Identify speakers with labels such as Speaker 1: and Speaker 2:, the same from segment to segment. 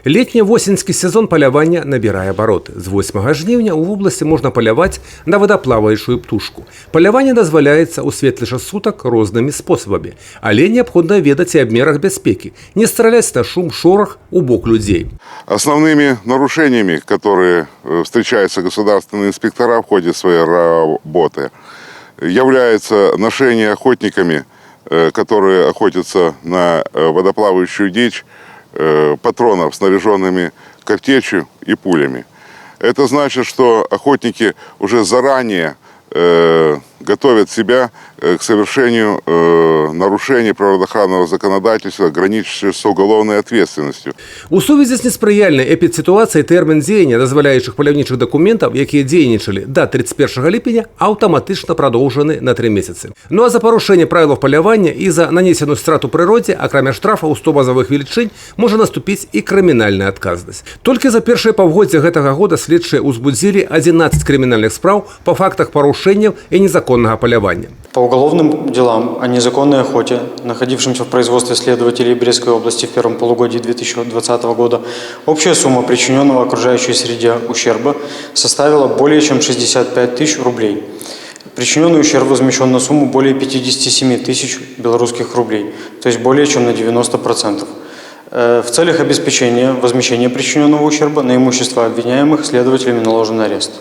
Speaker 1: Летне-восеньскі сезон палявання набірае абароты. З 8 жніўня ў вобласці можна паляваць на вадаплаваючую птушку. Паляванне дазваляецца ў светлы час сутак рознымі спосабамі, але неабходна ведаць і аб мерах бяспекі, не страляць на шум, шорах у бок людзей.
Speaker 2: Основными нарушениями, которые встречаются государственные инспектора в ходе своей работы, является ношение охотниками, которые охотятся на водоплавающую дичь, патронов, снаряженными картечью и пулями. Это значит, что охотники уже заранее готовят себя к совершению нарушений природоохранного законодательства, граничащего с уголовной ответственностью.
Speaker 1: У сувязі з неспрыяльнай эпідсітуацыяй тэрмін дзеяння дазваляючых паляўнічых дакументаў, якія дзейнічалі да 31 ліпеня, аўтаматычна прадоўжаны на 3 месяцы. Ну а за парушэнне правілаў палявання і за нанесеную страту прыродзе, акрамя штрафа ў 100 базавых велічынь, можа наступіць і крымінальная адказнасць. Толькі за першае паўгоддзе гэтага года следчыя ўзбудзілі 11 крымінальных спраў па фактах парушэнняў и незаконного полявания.
Speaker 3: По уголовным делам о незаконной охоте, находившимся в производстве следователей Брестской области в первом полугодии 2020 года, общая сумма причиненного окружающей среде ущерба составила более чем 65 тысяч рублей. Причиненный ущерб возмещен на сумму более 57 тысяч белорусских рублей, то есть более чем на 90%. В целях обеспечения возмещения причиненного ущерба на имущество обвиняемых следователями наложен арест.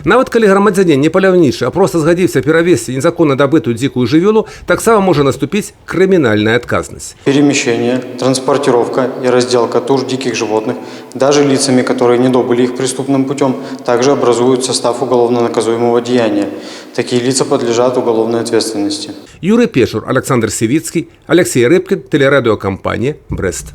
Speaker 1: Нават калі грамадзянін не паляўнічы, а проста згадзіўся перавезці незаконна дабытую дзікую жывёлу, таксама можа наступіць крымінальная адказнасць.
Speaker 3: Перемещение, транспортировка и разделка туш диких животных, даже лицами, которые не добыли их преступным путем, также образуют состав уголовно наказуемого деяния. Такие лица подлежат уголовной ответственности.
Speaker 1: Юрий Пешур, Александр Сивицкий, Алексей Рыбкин, телерадиокомпания «Брест».